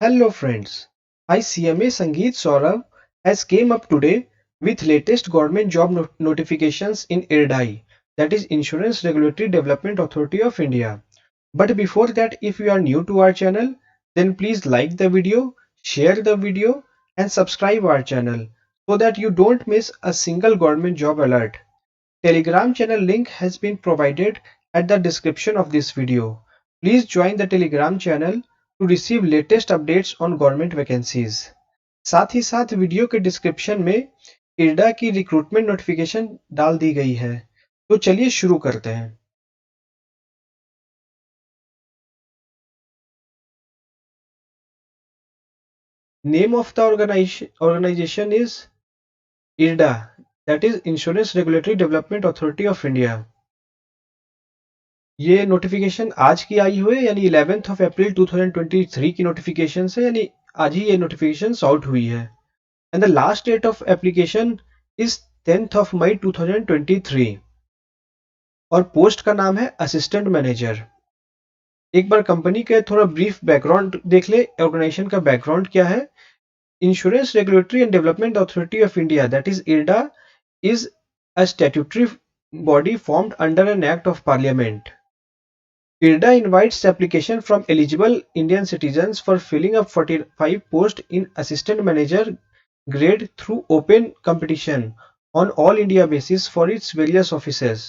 Hello friends, I CMA Sangeet Saurabh has came up today with latest government job notifications in IRDAI, that is Insurance Regulatory Development Authority of India. But before that, if you are new to our channel, then please like the video, share the video and subscribe our channel so that you don't miss a single government job alert. Telegram channel link has been provided at the description of this video. Please join the Telegram channel to receive latest updates on government vacancies. साथ ही साथ video के description में IRDA की recruitment notification डाल दी गई है। तो चलिए शुरू करते हैं। Name of the organization is IRDA, that is Insurance Regulatory Development Authority of India. ये नोटिफिकेशन आज की आई हुई है, यानी 11th of April 2023 की नोटिफिकेशन है, यानी आज ही ये नोटिफिकेशन आउट हुई है। And the last date of application is 10th of May 2023 और पोस्ट का नाम है असिस्टेंट मैनेजर। एक बार कंपनी का थोड़ा ब्रीफ बैकग्राउंड देख ले। ऑर्गेनाइजेशन का बैकग्राउंड क्या है। Insurance regulatory and development authority of India, that is IRDA, is a statutory body formed under an act of parliament. IRDA invites application from eligible Indian citizens for filling up 45 posts in assistant manager grade through open competition on all India basis for its various offices.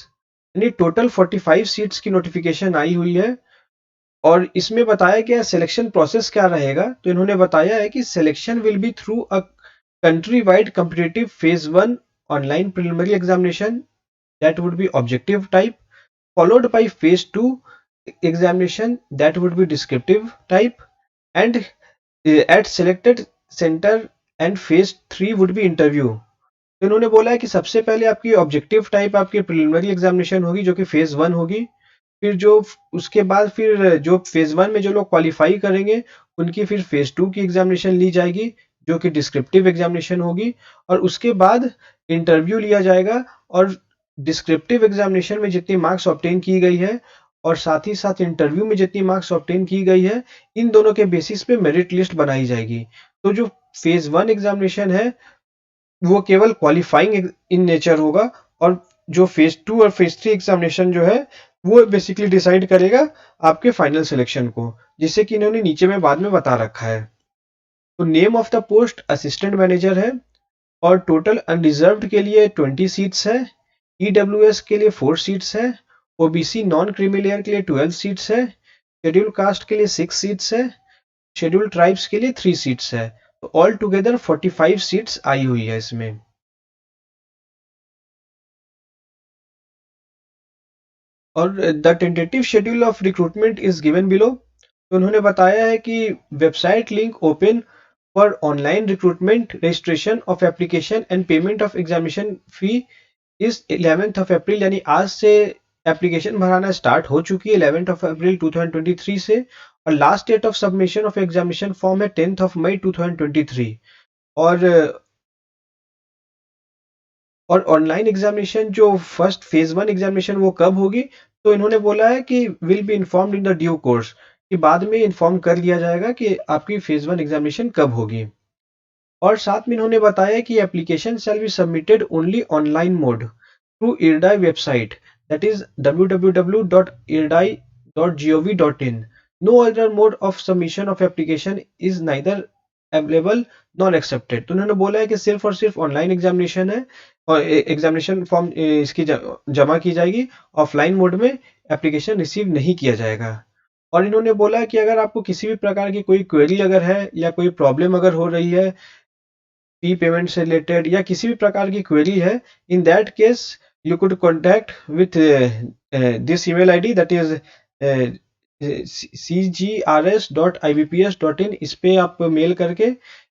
यानी total 45 seats की notification आई हुई है और इसमें बताया गया selection process क्या रहेगा। तो इन्होंने बताया है कि selection will be through a country wide competitive phase 1 online preliminary examination, that would be objective type, followed by phase 2 examination that would be descriptive type, and at selected center and phase 3 would be interview. तो इन्होंने बोला है कि सबसे पहले आपकी objective type आपकी preliminary examination होगी जो कि फेज 1 होगी। फिर जो उसके बाद फिर जो फेज 1 में जो लोग क्वालिफाई करेंगे उनकी फिर फेज 2 की एग्जामिनेशन ली जाएगी जो कि डिस्क्रिप्टिव एग्जामिनेशन होगी, और उसके बाद इंटरव्यू लिया जाएगा। और डिस्क्रिप्टिव एग्जामिनेशन में जितनी मार्क्स ऑब्टेन की गई है और साथ ही साथ इंटरव्यू में जितनी मार्क्स ऑब्टेन की गई है, इन दोनों के बेसिस पे मेरिट लिस्ट बनाई जाएगी। तो जो फेज 1 एग्जामिनेशन है वो केवल क्वालिफाइंग इन नेचर होगा, और जो फेज 2 और फेज 3 एग्जामिनेशन जो है वो बेसिकली डिसाइड करेगा आपके फाइनल सिलेक्शन को, जिसे कि इन्होंने नीचे में बाद में बता रखा है। तो name of the post assistant manager है और टोटल अनरिजर्व्ड के लिए 20 सीट्स है, ईडब्ल्यूएस के लिए 4 सीट्स है, ओबीसी नॉन क्रीमी के लिए 12 सीट्स है, शेड्यूल कास्ट के लिए 6 सीट्स है, शेड्यूल ट्राइब्स के लिए 3 सीट्स है। तो ऑल टुगेदर 45 सीट्स आई हुई है इसमें। और the tentative schedule of recruitment is given below. तो उन्होंने बताया है कि website link open for online recruitment, registration of application and payment of examination fee is 11th of April, यानी आज से एप्लीकेशन भराना स्टार्ट हो चुकी है 11th of April 2023 से, और last date of submission of examination form है 10th of May 2023। और ऑनलाइन एग्जामिनेशन जो फर्स्ट फेज 1 एग्जामिनेशन वो कब होगी, तो इन्होंने बोला है कि will be informed in the due course, कि बाद में इन्फॉर्म कर लिया जाएगा कि आपकी फेज 1 एग्जामिनेशन कब होगी। और साथ में इन्होंने बताया कि application shall be submitted only online mode through IRDAI website, that is www.irdai.gov.in. No other mode of submission of application is neither available non accepted. तो उन्होंने बोला है कि सिर्फ और सिर्फ ऑनलाइन एग्जामिनेशन है और एग्जामिनेशन फॉर्म इसकी जमा की जाएगी, ऑफलाइन मोड में एप्लीकेशन रिसीव नहीं किया जाएगा। और इन्होंने बोला है कि अगर आपको किसी भी प्रकार की कोई क्वेरी अगर है या कोई प्रॉब्लम अगर हो रही है फी पेमेंट से रिलेटेड या किसी भी प्रकार की क्वेरी है, in that case you could contact with this email ID, that is cgrs.ibps.in। इस पे आप मेल करके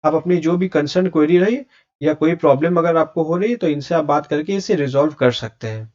आप अपनी जो भी कंसर्न क्वेरी रही या कोई प्रॉब्लम अगर आपको हो रही है तो इनसे आप बात करके इसे रिजॉल्व कर सकते हैं।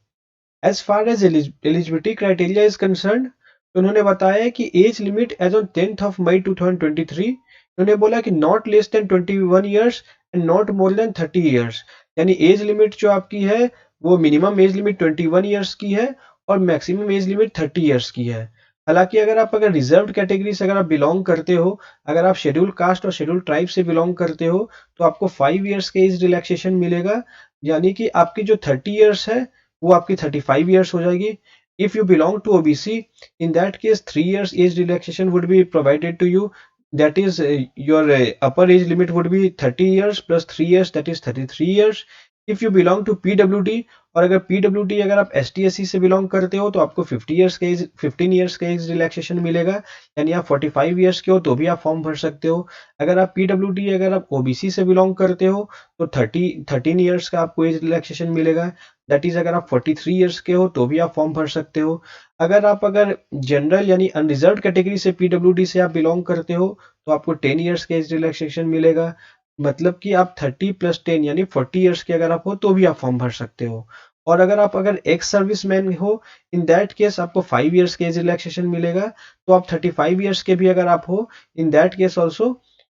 As far as eligibility criteria is concern, तो उन्होंने बताया कि age limit age on 10th of May 2023, उन्होंने बोला कि not less than 21 years and not more than 30 years. यानी एज लिमिट जो आपकी है वो मिनिमम एज लिमिट 21 ईयर्स की है और मैक्सिमम एज लिमिट 30 ईयर्स की है। हालांकि अगर रिजर्व्ड कैटेगरी से अगर आप बिलोंग करते हो, अगर आप शेड्यूल कास्ट और शेड्यूल ट्राइब से बिलोंग करते हो, तो आपको 5 ईयर्स के एज रिलैक्सेशन मिलेगा, यानी कि आपकी जो 30 ईयर्स है वो आपकी 35 ईयर्स हो जाएगी. If you belong to OBC, in that case 3 years age relaxation would be provided to you. That is, your upper age limit would be 30 years plus 3 years, that is 33 years. If you belong to PWD, और अगर PWD अगर आप ST/SC से belong करते हो, तो आपको 15 years का एज रिलैक्सेशन मिलेगा, यानी आप 45 ईयर्स के हो तो भी आप फॉर्म भर सकते हो. अगर आप PWD अगर आप OBC से बिलोंग करते हो, तो 13 ईयर्स का आपको एज रिलैक्सेशन मिलेगा. दैट इज अगर आप 43 ईयर्स के हो तो भी आप फॉर्म भर सकते हो. अगर जनरल यानी अनरिजर्व्ड कैटेगरी से PWD से आप बिलोंग करते हो, तो आपको 10 ईयर्स का एज रिलैक्सेशन मिलेगा. मतलब कि आप 30 प्लस 10 यानी 40 ईयर्स के अगर आप हो तो भी आप फॉर्म भर सकते हो. और अगर एक्स सर्विस मैन हो, इन दैट केस आपको 5 ईयर्स के एज रिलैक्सेशन मिलेगा. तो आप 35 ईयर्स के भी अगर आप हो, in that case also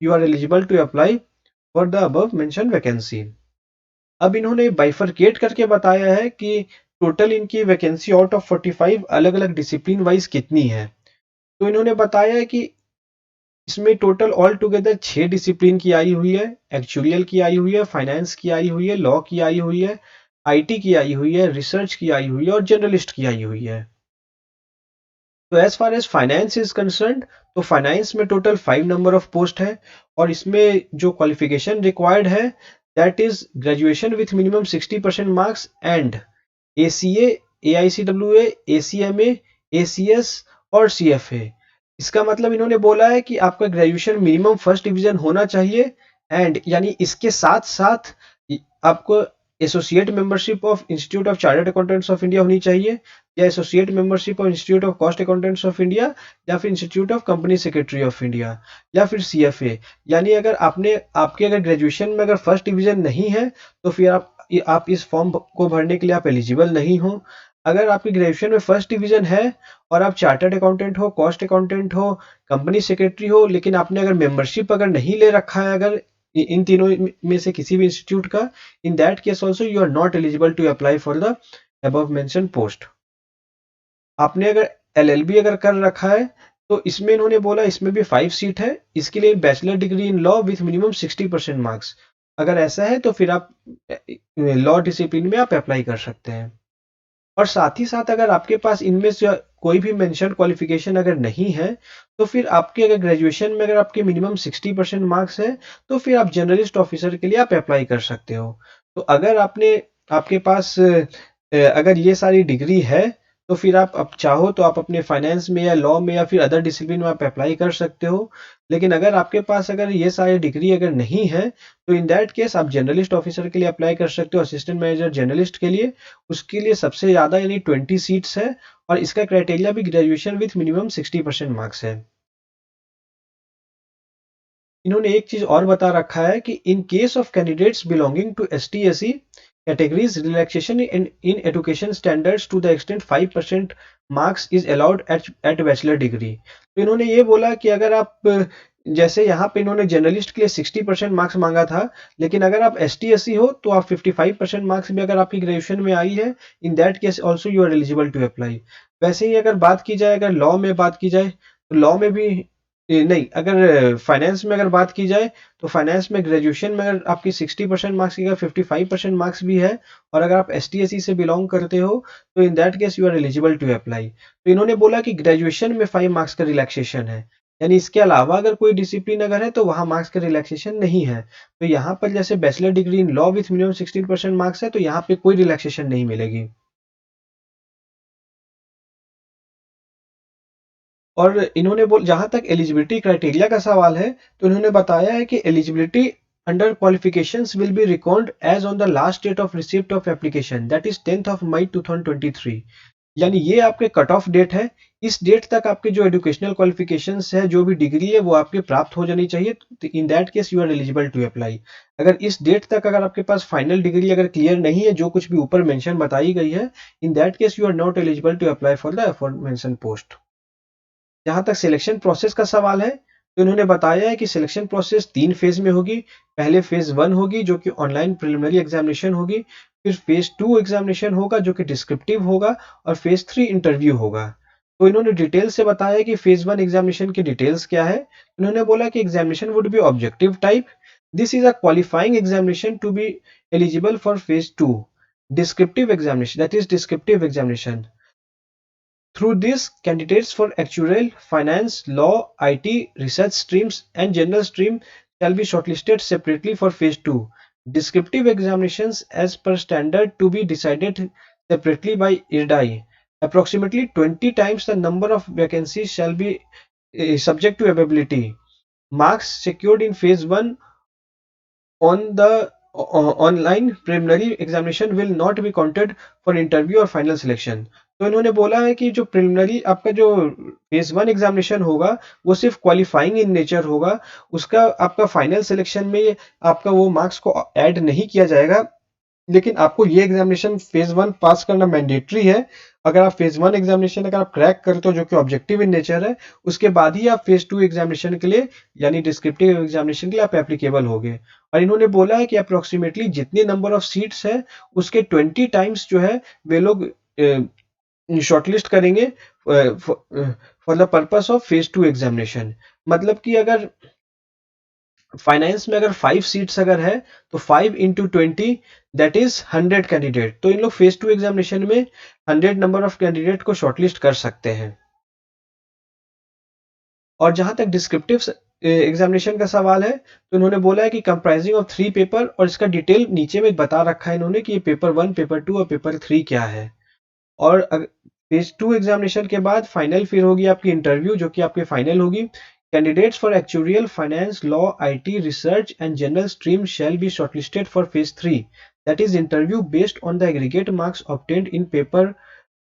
you are eligible to apply for the above mention vacancy. अब इन्होंने बाइफरकेट करके बताया है कि टोटल इनकी वैकेंसी आउट ऑफ 45 अलग अलग डिसिप्लिन वाइज कितनी है. तो इन्होंने बताया है कि इसमें टोटल ऑल टुगेदर 6 डिसिप्लिन की आई हुई है. एक्चुरियल की आई हुई है, फाइनेंस की आई हुई है, लॉ की आई हुई है, आईटी की आई हुई है, रिसर्च की आई हुई है और जर्नलिस्ट की आई हुई है. तो as far as finance is concern, तो फाइनेंस में टोटल 5 नंबर ऑफ पोस्ट है, और इसमें जो क्वालिफिकेशन रिक्वायर्ड है, that is graduation with minimum 60% marks and ACA, AICWA, ACMA, ACS और CFA. इसका मतलब इन्होंने बोला है कि आपका ग्रेजुएशन मिनिमम फर्स्ट डिवीजन होना चाहिए, एंड यानी इसके साथ साथ आपको associate membership of institute of chartered accountants of India होनी चाहिए, या associate membership of institute of cost accountants of India, या फिर institute of company secretary of India, या फिर CFA. यानी अगर आपके अगर ग्रेजुएशन में अगर फर्स्ट डिवीजन नहीं है, तो फिर आप इस फॉर्म को भरने के लिए आप एलिजिबल नहीं हो. अगर आपकी ग्रेजुएशन में फर्स्ट डिवीजन है और आप चार्टर्ड अकाउंटेंट हो, कॉस्ट अकाउंटेंट हो, कंपनी सेक्रेटरी हो, लेकिन आपने अगर मेंबरशिप अगर नहीं ले रखा है अगर इन तीनों में से किसी भी इंस्टीट्यूट का, in that case also you are not eligible to apply for the above mention post. आपने अगर LLB अगर कर रखा है, तो इसमें इन्होंने बोला इसमें भी 5 सीट है. इसके लिए bachelor degree in law with minimum 60% marks. अगर ऐसा है तो फिर आप लॉ डिसिप्लिन में आप अप्लाई कर सकते हैं. और साथ ही साथ अगर आपके पास इनमें से कोई भी मेंशन क्वालिफिकेशन अगर नहीं है, तो फिर आपके अगर ग्रेजुएशन में अगर आपके मिनिमम 60% मार्क्स है, तो फिर आप जर्नलिस्ट ऑफिसर के लिए आप अप्लाई कर सकते हो. तो अगर आपके पास अगर ये सारी डिग्री है, तो फिर आप चाहो तो आप अपने फाइनेंस में या लॉ में या फिर अदर डिसिप्लिन में आप अप्लाई कर सकते हो. लेकिन अगर आपके पास अगर ये सारी डिग्री अगर नहीं है, तो इन दैट केस आप जर्नलिस्ट ऑफिसर के लिए अप्लाई कर सकते हो, असिस्टेंट मैनेजर जर्नलिस्ट के लिए. उसके लिए सबसे ज़्यादा यानी 20 सीट्स है, और इसका क्राइटेरिया भी ग्रेजुएशन विथ मिनिमम 60% मार्क्स है. इन्होंने एक चीज और बता रखा है कि in case of candidates belonging to ST/SC categories, relaxation in education standards to the extent 5% marks is allowed at bachelor degree. तो इन्होंने ये बोला कि अगर आप जैसे यहाँ पे इन्होंने जर्नलिस्ट के लिए 60% मार्क्स मांगा था, लेकिन अगर आप ST/SC हो तो आप 55% मार्क्स भी अगर आपकी ग्रेजुएशन में आई है, in that case also you are eligible to apply. वैसे ही अगर बात की जाए, अगर लॉ में बात की जाए, तो लॉ में भी नहीं, अगर फाइनेंस में अगर बात की जाए, तो फाइनेंस में ग्रेजुएशन में अगर आपकी 60% मार्क्स की अगर 55% मार्क्स भी है, और अगर आप ST/SC से बिलोंग करते हो, तो in that case you are eligible to apply. तो इन्होंने बोला कि ग्रेजुएशन में 5 मार्क्स का रिलैक्सेशन है, यानी इसके अलावा अगर कोई डिसिप्लिन अगर है तो वहां मार्क्स का रिलैक्सेशन नहीं है. तो यहाँ पर जैसे bachelor degree in law with minimum 16% marks है, तो यहाँ पे कोई रिलैक्सेशन नहीं मिलेगी. और इन्होंने जहां तक एलिजिबिलिटी क्राइटेरिया का सवाल है, तो इन्होंने बताया है कि eligibility under qualifications will be record as on the last date of receipt of application, that is 10th of May 2023. यानी ये आपके कट ऑफ डेट है. इस डेट तक आपके जो एजुकेशनल क्वालिफिकेशंस है, जो भी डिग्री है, वो आपके प्राप्त हो जानी चाहिए. In that case you are eligible to apply. अगर इस डेट तक अगर आपके पास फाइनल डिग्री अगर क्लियर नहीं है, जो कुछ भी ऊपर मेंशन बताई गई है, in that case you are not eligible to apply for the aforementioned post. जहां तक सिलेक्शन प्रोसेस का सवाल है, तो इन्होंने बताया है कि सिलेक्शन प्रोसेस 3 फेज में होगी. पहले फेज 1 होगी जो कि ऑनलाइन प्रिलिमिनरी एग्जामिनेशन होगी, फिर फेज 2 एग्जामिनेशन होगा जो कि डिस्क्रिप्टिव होगा, और फेज 3 इंटरव्यू होगा. तो इन्होंने डिटेल से बताया कि फेज 1 एग्जामिनेशन की डिटेल्स क्या है। इन्होंने बोला कि examination would be objective type. This is a qualifying examination to be eligible for phase 2 descriptive examination, that is descriptive examination. Through this, candidates for actuarial, finance, law, IT, research streams, and general stream shall be shortlisted separately for phase 2. Descriptive examinations as per standard to be decided separately by IRDAI. Approximately 20 times the number of vacancies shall be subject to availability. Marks secured in phase 1 on the online preliminary examination will not be counted for interview और final selection. तो इन्होंने बोला है कि जो preliminary आपका जो phase 1 examination होगा वो सिर्फ क्वालिफाइंग इन नेचर होगा, उसका आपका फाइनल सिलेक्शन में आपका वो मार्क्स को ऐड नहीं किया जाएगा। लेकिन आपको ये एग्जामिनेशन फेज 1 पास करना मैंडेटरी है। अगर आप फेज 1 एग्जामिनेशन अगर आप क्रैक करते हो जो कि ऑब्जेक्टिव इन नेचर है, उसके बाद ही आप फेज 2 एग्जामिनेशन के लिए यानी डिस्क्रिप्टिव एग्जामिनेशन के लिए आप एप्लीकेबल होगे। और इन्होंने बोला है कि अप्रोक्सीमेटली जितने नंबर ऑफ सीट्स है उसके 20 टाइम्स जो है वे लोग शॉर्टलिस्ट करेंगे for the purpose of phase 2 examination. मतलब कि अगर फाइनेंस में अगर 5 सीट्स अगर है तो 5 इंटू 20 दैट इज 100 कैंडिडेट। तो इन लोग फेज 2 एग्जामिनेशन में 100 नंबर ऑफ कैंडिडेट को शॉर्टलिस्ट कर सकते हैं। और जहां तक डिस्क्रिप्टिव एग्जामिनेशन का सवाल है तो इन्होंने बोला है कि कंप्राइजिंग ऑफ 3 पेपर, और इसका डिटेल नीचे में बता रखा है इन्होंने कि ये पेपर 1, पेपर 2 और पेपर 3 क्या है। और फेज 2 एग्जामिनेशन के बाद फाइनल फिर होगी आपकी इंटरव्यू जो कि आपकी फाइनल होगी। Candidates for actuarial, finance, law, IT, research and general stream shall be shortlisted for phase 3, that is interview based on the aggregate marks obtained in paper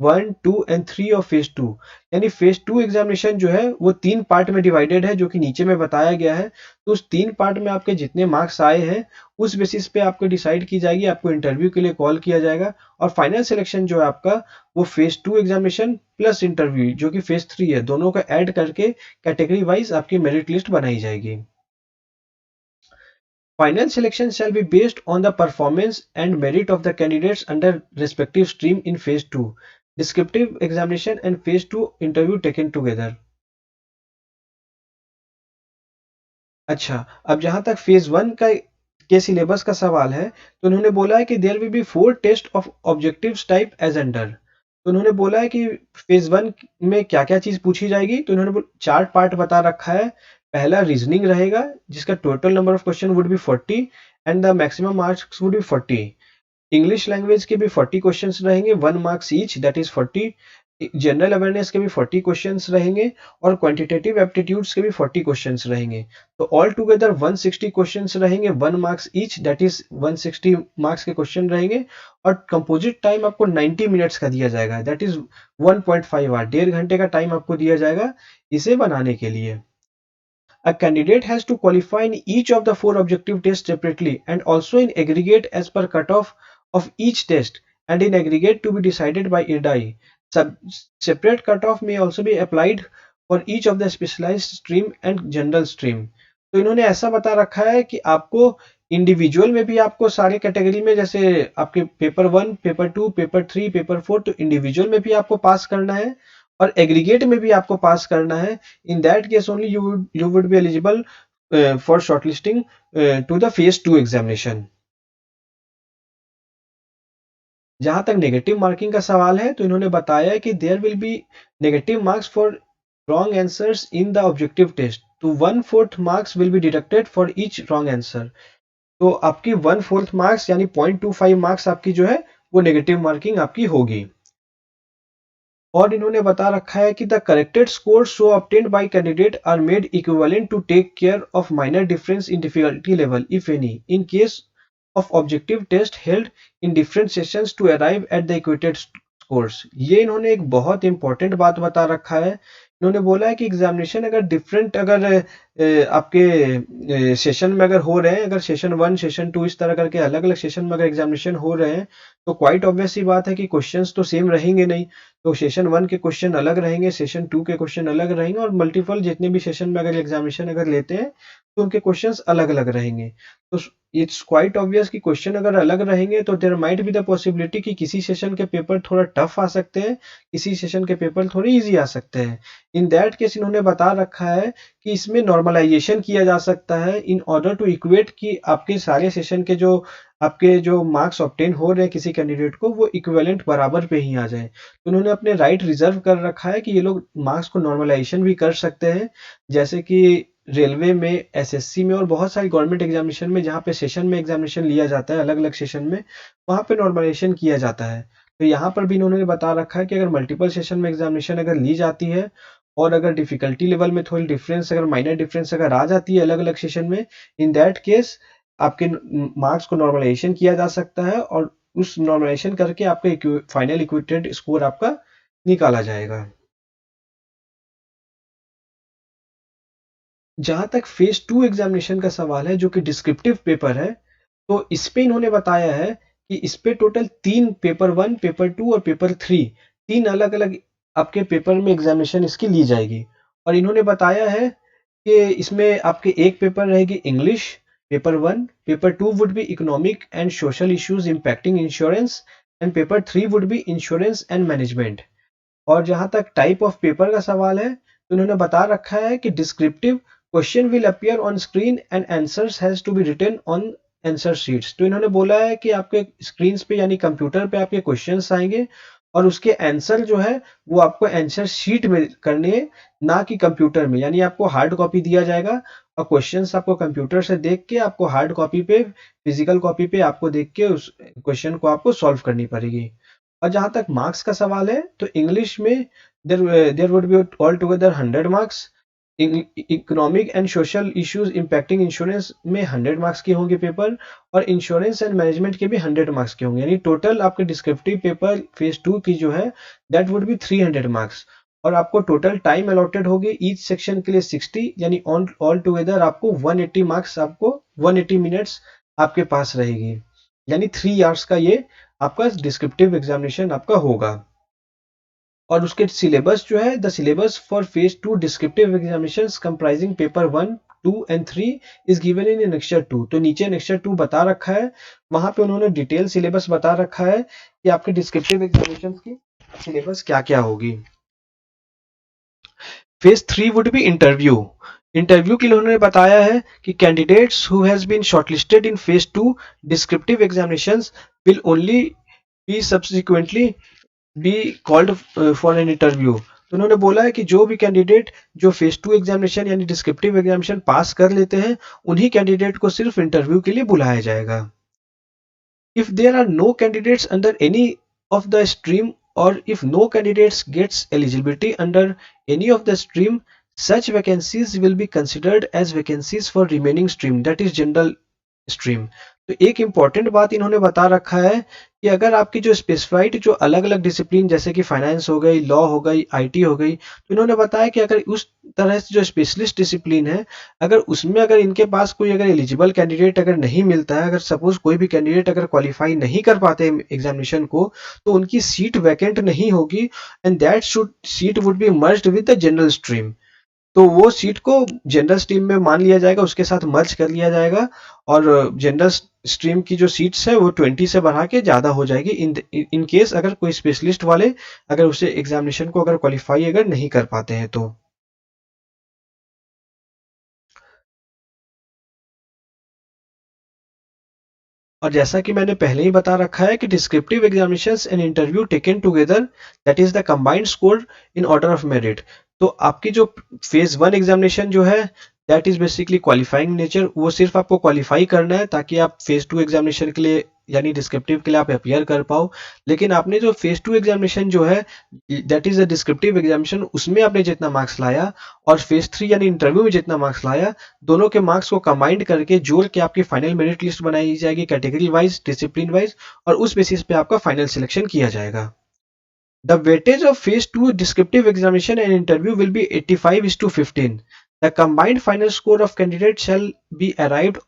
1, 2 and 3 of phase 2। यानी phase 2 examination जो है वो 3 part में divided है जो कि नीचे में बताया गया है। तो उस 3 पार्ट में आपके जितने मार्क्स आए हैं उस बेसिस पे आपको डिसाइड की जाएगी, आपको इंटरव्यू के लिए कॉल किया जाएगा। और फाइनल सिलेक्शन जो है आपका वो फेज 2 एग्जामिनेशन प्लस इंटरव्यू जो कि फेज 3 है, दोनों का ऐड करके कैटेगरी वाइज आपकी मेरिट लिस्ट बनाई जाएगी। Final selection shall be based on the performance and merit of the candidates under respective stream in phase 2. Descriptive examination and phase 2 interview taken together. अच्छा, अब जहां तक फेज 1 का के सिलेबस का सवाल है तो उन्होंने बोला है कि there will be 4 test of objectives type as under. तो उन्होंने बोला है कि फेज 1 में क्या क्या चीज पूछी जाएगी। तो इन्होंने 4 पार्ट बता रखा है। पहला रीजनिंग रहेगा जिसका total number of question would be 40 and the maximum marks would be 40। English language के भी 40 क्वेश्चंस रहेंगे, 1 marks each, that is 40। General awareness के भी 40 क्वेश्चंस रहेंगे और क्वांटिटेटिव एप्टीट्यूड्स के भी 40 क्वेश्चंस रहेंगे। तो ऑल टुगेदर 160 क्वेश्चंस रहेंगे, 1 marks each, that is 160 marks के क्वेश्चन रहेंगे। और कंपोजिट टाइम आपको 90 मिनट्स का दिया जाएगा, दैट इज 1.5 आवर, 1.5 घंटे का टाइम आपको दिया जाएगा इसे बनाने के लिए। A candidate has to qualify in each of the 4 objective tests separately and also in aggregate as per cutoff of each test and in aggregate to be decided by IRDAI. Separate cutoff may also be applied for each of the specialized stream and general stream. तो इन्होंने ऐसा बता रखा है कि आपको individual में भी आपको सारे कैटेगरी में जैसे आपके पेपर 1, पेपर 2, पेपर 3, पेपर 4 तो इंडिविजुअल में भी आपको पास करना है और एग्रीगेट में भी आपको पास करना है। In that case only you would be eligible for shortlisting to the phase 2 examination. जहां तक नेगेटिव मार्किंग का सवाल है तो इन्होंने बताया कि there will be negative marks for wrong answers in the objective test. तो 1/4 marks will be deducted for each wrong answer. तो आपकी 1/4 मार्क्स यानी 0.25 मार्क्स आपकी जो है वो नेगेटिव मार्किंग आपकी होगी। और इन्होंने बता रखा है कि the corrected score so obtained by candidate are made equivalent to take care of minor difference in difficulty level if any in case of objective test held in different sessions to arrive at the equated scores। ये इन्होंने एक बहुत important बात बता रखा है। इन्होंने बोला है कि एग्जामिनेशन अगर डिफरेंट अगर आपके सेशन में अगर हो रहे हैं, अगर सेशन 1, सेशन 2 इस तरह करके अलग अलग सेशन में अगर एग्जामिनेशन हो रहे हैं तो क्वाइट ऑब्वियस सी बात है कि क्वेश्चंस तो सेम रहेंगे नहीं। तो सेशन 1 के क्वेश्चन अलग रहेंगे, सेशन 2 के क्वेश्चन अलग रहेंगे और मल्टीपल जितने भी सेशन में अगर एग्जामिनेशन अगर लेते हैं तो उनके क्वेश्चंस अलग-अलग रहेंगे। तो इट्स क्वाइट ऑब्वियस कि क्वेश्चन अगर अलग रहेंगे तो there might be the possibility कि किसी सेशन के पेपर थोड़ा टफ आ सकते हैं, किसी सेशन के पेपर थोड़े ईज़ी आ सकते हैं। इन दैट केस इन्होंने बता रखा है कि इसमें नॉर्मलाइजेशन किया जा सकता है इन ऑर्डर टू इक्वेट कि आपके सारे सेशन के जो आपके जो मार्क्स ऑब्टेन हो रहे हैं किसी कैंडिडेट को वो इक्विवेलेंट बराबर पे ही आ जाए। तो उन्होंने अपने राइट रिजर्व कर रखा है कि ये लोग मार्क्स को नॉर्मलाइजेशन भी कर सकते हैं, जैसे कि रेलवे में, एसएससी में और बहुत सारी गवर्नमेंट एग्जामिनेशन में जहाँ पे सेशन में एग्जामिनेशन लिया जाता है अलग-अलग सेशन में, वहाँ पे नॉर्मलाइजेशन किया जाता है। तो यहाँ पर भी इन्होंने बता रखा है कि अगर मल्टीपल सेशन में एग्जामिनेशन अगर ली जाती है और अगर डिफिकल्टी लेवल में थोड़ी डिफरेंस अगर माइनर डिफरेंस अगर आ जाती है अलग-अलग सेशन में, इन दैट केस आपके मार्क्स को नॉर्मलाइजेशन किया जा सकता है और उस नॉर्मलाइजेशन करके आपका फाइनल इक्वेटेड स्कोर आपका निकाला जाएगा। जहाँ तक फेज 2 एग्जामिनेशन का सवाल है जो कि डिस्क्रिप्टिव पेपर है, तो इस पे इन्होंने बताया है कि इस पे टोटल 3 पेपर 1, पेपर 2 और पेपर 3 3 अलग-अलग आपके पेपर में एग्जामिनेशन इसकी ली जाएगी। और इन्होंने बताया है कि इसमें आपके एक पेपर रहेगी English, paper 1, paper 2 would be economic and social issues impacting insurance and paper 3 would B insurance and management. और जहां तक टाइप ऑफ पेपर का सवाल है तो उन्होंने बता रखा है कि descriptive question will appear on screen and answers has to be written on answer sheets. तो इन्होंने बोला है कि आपके स्क्रीन पे यानी कंप्यूटर पे आपके क्वेश्चंस आएंगे और उसके आंसर जो है वो आपको आंसर शीट में करने हैं, ना कि कंप्यूटर में। यानी आपको हार्ड कॉपी दिया जाएगा और क्वेश्चंस आपको कंप्यूटर से देख के आपको हार्ड कॉपी पे, फिजिकल कॉपी पे आपको देख के उस क्वेश्चन को आपको सॉल्व करनी पड़ेगी। और जहां तक मार्क्स का सवाल है तो इंग्लिश में there would be all together 100 marks, economic and social issues impacting insurance में 100 मार्क्स के होंगे पेपर और इंश्योरेंस एंड मैनेजमेंट के भी 100 मार्क्स के होंगे। यानी टोटल आपके डिस्क्रिप्टिव पेपर फेज 2 की जो है दैट वुड बी 300 मार्क्स। और आपको टोटल टाइम अलॉटेड होगी ईच सेक्शन के लिए 60, यानी ऑल टुगेदर आपको 180 मार्क्स, आपको 180 मिनट्स आपके पास रहेगी। यानी 3 आवर्स का ये आपका डिस्क्रिप्टिव एग्जामिनेशन आपका होगा। और उसके सिलेबस जो है, the syllabus for phase 2 descriptive examinations comprising paper 1, 2 and 3 is given in annexure 2। तो नीचे एनेक्सचर 2 बता रखा है, वहां पे उन्होंने डिटेल सिलेबस बता रखा है कि आपके डिस्क्रिप्टिव एग्जामिनेशंस की सिलेबस क्या-क्या होगी। Phase 3 would be interview. Interview के लिए उन्होंने बताया है कि candidates who has been shortlisted in phase 2 descriptive examinations will only be subsequently be called for an interview. तो उन्होंने बोला है कि जो भी कैंडिडेट जो फेज 2 एग्जामिनेशन यानी डिस्क्रिप्टिव एग्जामिनेशन पास कर लेते हैं उन्हीं कैंडिडेट को सिर्फ इंटरव्यू के लिए बुलाया जाएगा। If there are no candidates under any of the stream, or if no candidates gets eligibility under any of the stream, such vacancies will be considered as vacancies for remaining stream, that is general stream। तो एक important बात इन्होंने बता रखा है कि अगर आपकी जो स्पेसिफाइड जो अलग अलग डिसिप्लिन जैसे कि फाइनेंस हो गई, लॉ हो गई, आईटी हो गई, तो इन्होंने बताया कि अगर उस तरह से जो स्पेशलिस्ट डिसिप्लिन है अगर उसमें अगर इनके पास कोई अगर एलिजिबल कैंडिडेट अगर नहीं मिलता है, अगर सपोज कोई भी कैंडिडेट अगर क्वालिफाई नहीं कर पाते एग्जामिनेशन को, तो उनकी सीट वैकेंट नहीं होगी and that should seat would be merged with the general stream. तो वो सीट को जनरल स्ट्रीम में मान लिया जाएगा, उसके साथ मर्ज कर लिया जाएगा और जनरल स्ट्रीम की जो सीट्स है वो 20 से बढ़ा के ज़्यादा हो जाएगी इन केस अगर कोई स्पेशलिस्ट वाले अगर उसे एग्जामिनेशन को अगर क्वालिफाई अगर नहीं कर पाते हैं तो। और जैसा कि मैंने पहले ही बता रखा है कि descriptive examinations and interview taken together that is the combined score in order of merit. तो आपकी जो फेज 1 एग्जामिनेशन जो है that is basically qualifying nature, वो सिर्फ आपको क्वालिफाई करना है ताकि आप फेज 2 एग्जामिनेशन के लिए यानी डिस्क्रिप्टिव के लिए आप अपियर कर पाओ। लेकिन आपने जो फेज 2 एग्जामिनेशन जो है that is a descriptive examination, उसमें आपने जितना मार्क्स लाया और फेज 3 यानी इंटरव्यू में जितना मार्क्स लाया, दोनों के मार्क्स को कंबाइंड करके जोड़ के आपकी फाइनल मेरिट लिस्ट बनाई जाएगी कैटेगरी वाइज, डिसिप्लिन वाइज, और उस बेसिस पे आपका फाइनल सिलेक्शन किया जाएगा। The weightage of phase 2 descriptive examination and interview will be 85:15. The combined final score of candidates shall be arrived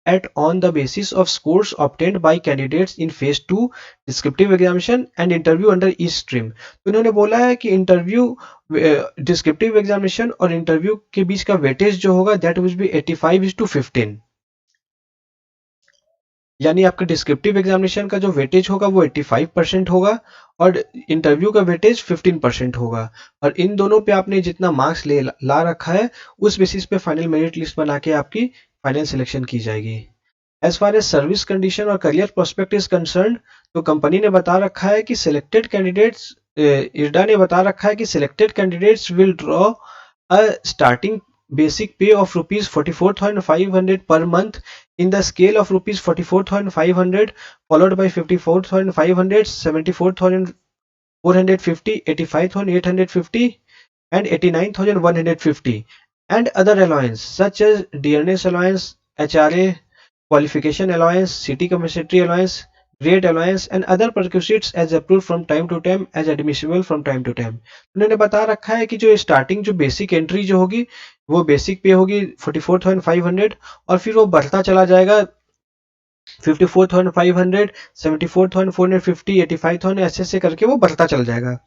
at on the basis of scores obtained by candidates in phase 2 descriptive examination and interview under each stream। तो इन्होंने बोला है कि interview descriptive examination और interview के बीच का weightage जो होगा दैट विल बी 85:15, यानी आपका डिस्क्रिप्टिव एग्जामिनेशन का जो वेटेज होगा वो 85% होगा और इंटरव्यू का वेटेज 15% होगा। और इन दोनों पे आपने जितना मार्क्स ला रखा है उस बेसिस पे फाइनल मेरिट लिस्ट बना के आपकी फाइनल सिलेक्शन की जाएगी। As far as service condition और करियर प्रोस्पेक्ट इज कंसर्न, तो कंपनी ने बता रखा है कि सिलेक्टेड कैंडिडेट्स, इरडा ने बता रखा है कि selected candidates will draw a starting basic pay of rupees 44,500 per month in the scale of rupees 44,500 followed by 54,500, 74,450, 85,850 and 89,150 and other allowance such as dearness allowance, HRA, qualification allowance, city compensatory allowance, grade allowance and other perquisites as approved from time to time as admissible from time to time। उन्होंने बता रखा है कि जो starting जो basic entry जो होगी वो बेसिक पे होगी 44,500 और फिर वो बढ़ता चला जाएगा 54,500, 74,450, 85,000 ऐसे ऐसे करके वो बढ़ता चल जाएगा।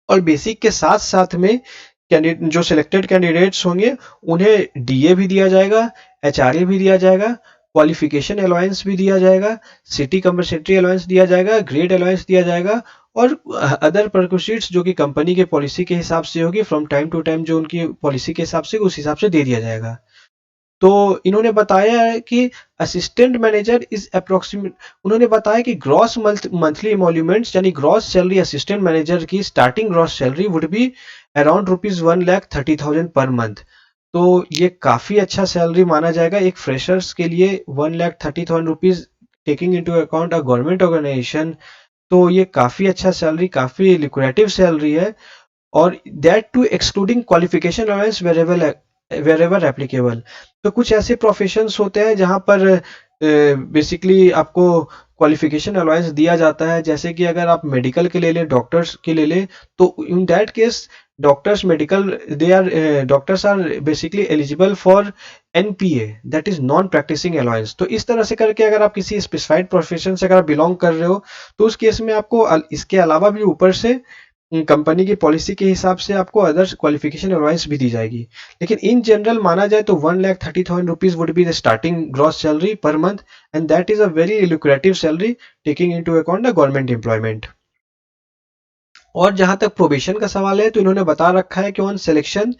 और बेसिक के साथ साथ में जो सिलेक्टेड कैंडिडेट्स होंगे उन्हें डीए भी दिया जाएगा, एचआरए भी दिया जाएगा, क्वालिफिकेशन अलाउंस भी दिया जाएगा, सिटी कंपनसेटरी अलाउंस दिया जाएगा, ग्रेड अलाउंस दिया जाएगा और अदर परक्विजिट्स जो कि कंपनी के पॉलिसी के हिसाब से होगी फ्रॉम टाइम टू टाइम, जो उनकी पॉलिसी के हिसाब से उस हिसाब से दे दिया जाएगा। तो इन्होंने बताया है कि असिस्टेंट मैनेजर इज अप्रोक्सीमेट, उन्होंने बताया कि ग्रॉस मंथली इमोल्यूमेंट्स यानी ग्रॉस सैलरी असिस्टेंट मैनेजर की starting gross salary would be around ₹1,30,000 per month. तो ये काफी अच्छा सैलरी माना जाएगा एक फ्रेशर्स के लिए, ₹1,30,000 taking into account a government organisation. तो ये काफी अच्छा सैलरी, काफी लिक्रेटिव सैलरी है और that too excluding qualification allowance wherever applicable. तो कुछ ऐसे प्रोफेशंस होते हैं जहां पर बेसिकली आपको क्वालिफिकेशन अलाउंस दिया जाता है, जैसे कि अगर आप मेडिकल के ले लें, डॉक्टर्स के ले लें, तो in that case doctors medical doctors are basically eligible for NPA, that is non practising allowance. तो इस तरह से करके अगर आप किसी स्पेसिफाइड प्रोफेशन से अगर आप बिलोंग कर रहे हो तो उस केस में आपको इसके अलावा भी ऊपर से कंपनी की पॉलिसी के हिसाब से आपको अदर क्वालिफिकेशन अलाउंस भी दी जाएगी। लेकिन इन जनरल माना जाए तो ₹1,30,000 would be the starting gross salary per month and that is a very lucrative salary taking into account the government employment. और जहां तक प्रोबेशन का सवाल है तो इन्होंने बता रखा है कि on selection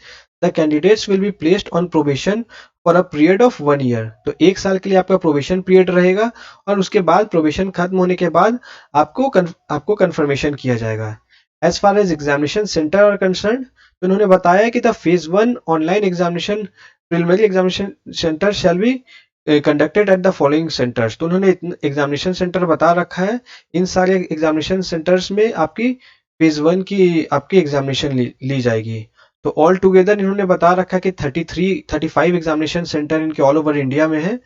the candidates will be placed on probation for a period of 1 year. तो 1 साल के लिए आपका प्रोबेशन पीरियड रहेगा और उसके बाद प्रोबेशन खत्म होने के बाद आपको कंफर्मेशन किया जाएगा। As far as examination centre are concern, तो उन्होंने बताया कि the phase 1 online examination preliminary examination centre shall be conducted at the following centres. तो उन्होंने एग्जामिनेशन सेंटर बता रखा है। इन सारे एग्जामिनेशन सेंटर्स में आपकी फेज 1 की आपकी एग्जामिनेशन ली जाएगी। तो ऑल टुगेदर इन्होंने बता रखा है कि 35 एग्जामिनेशन सेंटर इनके ऑल ओवर इंडिया में है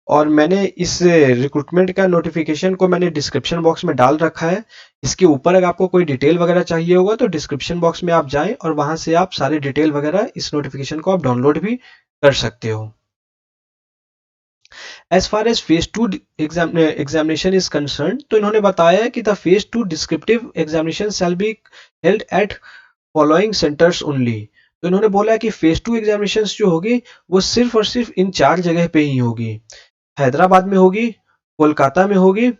और मैंने इस रिक्रूटमेंट का नोटिफिकेशन को मैंने डिस्क्रिप्शन बॉक्स में डाल रखा है। इसके ऊपर अगर आपको कोई डिटेल वगैरह चाहिए होगा तो डिस्क्रिप्शन बॉक्स में आप जाएं और वहां से आप सारे डिटेल वगैरह इस नोटिफिकेशन को आप डाउनलोड भी कर सकते हो। As far as phase 2 examination is concern, तो इन्होंने बताया कि the phase 2 descriptive examination shall be held at following centres only. तो इन्होंने बोला कि फेज 2 एग्जामिनेशन जो होगी वो सिर्फ और सिर्फ इन 4 जगह पे ही होगी। हैदराबाद में होगी, कोलकाता में होगी,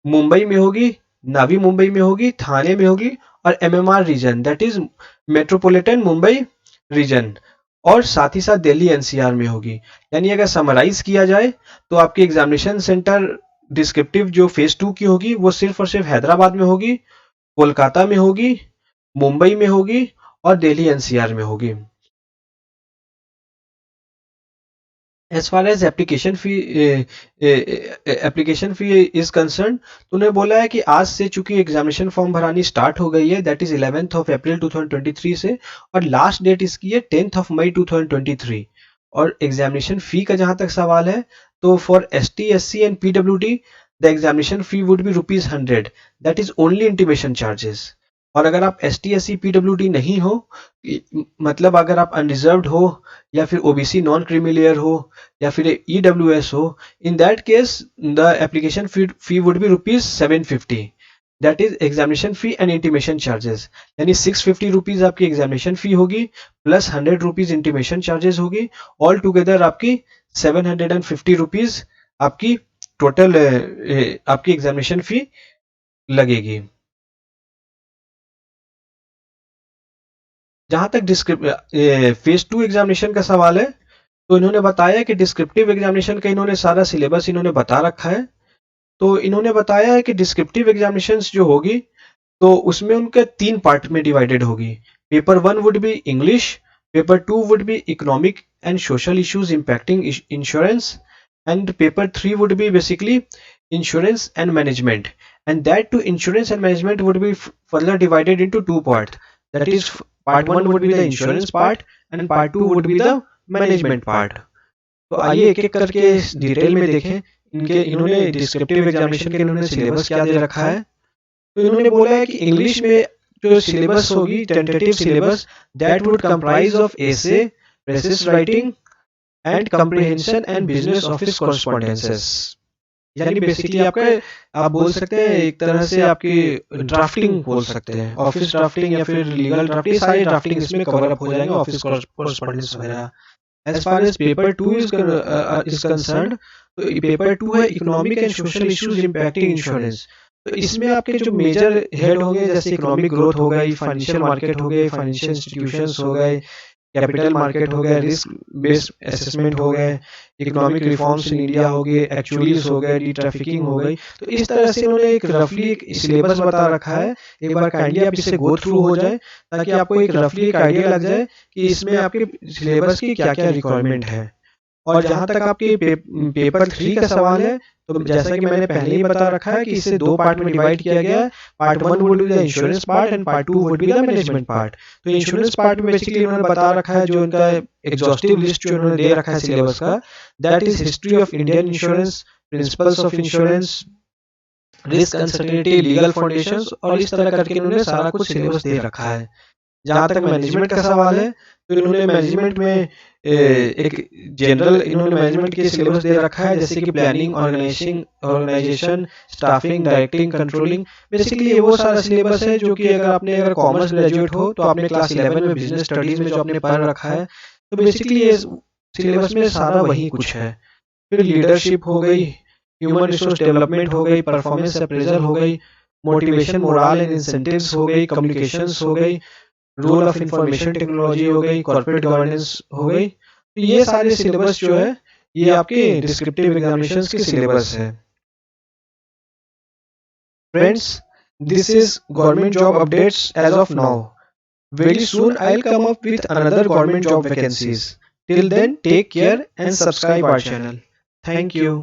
मुंबई में होगी, नावी मुंबई में होगी, थाने में होगी और MMR region that is metropolitan Mumbai region और साथ ही साथ दिल्ली एनसीआर में होगी। यानी अगर समराइज किया जाए तो आपकी एग्जामिनेशन सेंटर डिस्क्रिप्टिव जो फेज 2 की होगी वो सिर्फ और सिर्फ हैदराबाद में होगी, कोलकाता में होगी, मुंबई में होगी और दिल्ली एनसीआर में होगी। As far as application fee is concern, तो उन्होंने बोला है कि आज से चूंकि एग्जामिनेशन फॉर्म भरानी स्टार्ट हो गई है दैट इज 11 अप्रैल 2023 से और लास्ट डेट इसकी है 10 मई 2023। और एग्जामिनेशन फी का जहां तक सवाल है तो for ST SC and PWD the examination fee would be ₹100, that is only intimation charges. और अगर आप ST SC PWD नहीं हो, मतलब अगर आप अनरिजर्व्ड हो या फिर OBC नॉन क्रीमी लेयर हो या फिर EWS हो, in that case the application fee would be ₹750, that is examination fee and intimation charges. यानी 650 रुपीज आपकी एग्जामिनेशन फी होगी प्लस 100 रुपीज इंटीमेशन चार्जेस होगी, ऑल टुगेदर आपकी 750 रुपीज आपकी टोटल आपकी एग्जामिनेशन फी लगेगी। जहां तक फेज 2 एग्जामिनेशन का सवाल है, तो इन्होंने बताया कि डिस्क्रिप्टिव एग्जामिनेशन का इन्होंने सारा सिलेबस इन्होंने बता रखा है। तो इन्होंने बताया है कि डिस्क्रिप्टिव एग्जामिनेशंस जो होगी तो उसमें उनके 3 पार्ट में डिवाइडेड होगी। Paper 1 would be English, paper 2 would be economic and social issues impacting insurance, and paper 3 would be basically insurance and management, and that to insurance and management would be further divided into 2 parts, that is part 1 would be the insurance part and part 2 would be the management part। तो आइए एक एक करके detail में देखें इनके इन्होंने descriptive examination के इन्होंने सिलेबस क्या दे रखा है। तो इन्होंने बोला है कि इंग्लिश में जो सिलेबस होगी tentative syllabus, that would comprise of essay, precis writing and comprehension and business office correspondences. यानी बेसिकली आपका आप बोल सकते हैं एक तरह से आपकी ड्राफ्टिंग बोल सकते हैं, ऑफिस ड्राफ्टिंग या फिर लीगल ड्राफ्टिंग, सारी ड्राफ्टिंग इसमें कवर अप हो जाएंगे, ऑफिस कॉरेस्पॉन्डेंस वगैरह। As far as paper 2 is concerned, तो पेपर 2 है economic and social issues impacting insurance. तो इसमें आपके जो मेजर हेड होंगे जैसे इकोनॉमिक ग्रोथ हो गई, फाइनेंशियल मार्केट हो गए, फाइनेंशियल इंस्टीट्यूशंस हो गए, कैपिटल मार्केट हो गए, रिस्क बेस्ड असेसमेंट हो गए, इकोनॉमिक रिफॉर्म्स इन इंडिया हो गए, एक्चुअलीज हो गए, डी ट्रैफिकिंग हो गई। तो इस तरह से उन्होंने एक रफली एक सिलेबस बता रखा है। एक बार काइंडली आप इसे गो थ्रू हो जाए ताकि आपको एक रफली एक आइडिया लग जाए कि इसमें आपके सिलेबस की क्या क्या रिक्वायरमेंट है। और जहां तक आपके पेपर 3 का सवाल है, तो जैसा कि मैंने पहले ही बता रखा है कि इसे 2 पार्ट में डिवाइड किया गया है। Part 1 would be the insurance part and part 2 would be the management part. तो इंश्योरेंस पार्ट में बेसिकली उन्होंने बता रखा है जो उनका एग्जॉस्टिव लिस्ट जो उन्होंने दे रखा है सिलेबस का, that is history of Indian insurance, principles of insurance, risk uncertainty, legal foundations, और इस तरह करके इन्होंने सारा कुछ सिलेबस दे रखा है। जहां तक मैनेजमेंट का सवाल है, तो इन्होंने मैनेजमेंट में एक जनरल इन्होंने मैनेजमेंट के सिलेबस दे रखा है, जैसे कि planning, organisation, staffing, directing, controlling. Basically ये वो सारा सिलेबस है जो कि अगर कॉमर्स ग्रेजुएट हो तो आपने क्लास 11 में बिजनेस स्टडीज में जो आपने पढ़ रखा है, तो बेसिकली ये सिलेबस में सारा वही कुछ है। फिर लीडरशिप हो गई, ह्यूमन रिसोर्स डेवलपमेंट हो गई, परफॉर्मेंस अप्रेजल हो गई, मोटिवेशन, मोरल एंड इंसेंटिव्स हो गई, कम्युनिकेशंस हो गई, रूल ऑफ इंफॉर्मेशन टेक्नोलॉजी हो गई, कॉर्पोरेट गवर्नेंस हो गई। तो ये सारे सिलेबस जो है ये आपके डिस्क्रिप्टिव एग्जामिनेशंस के सिलेबस है। Friends, this is government job updates as of now. Very soon I'll come up with another government job vacancies. Till then, take care and subscribe our channel. Thank you.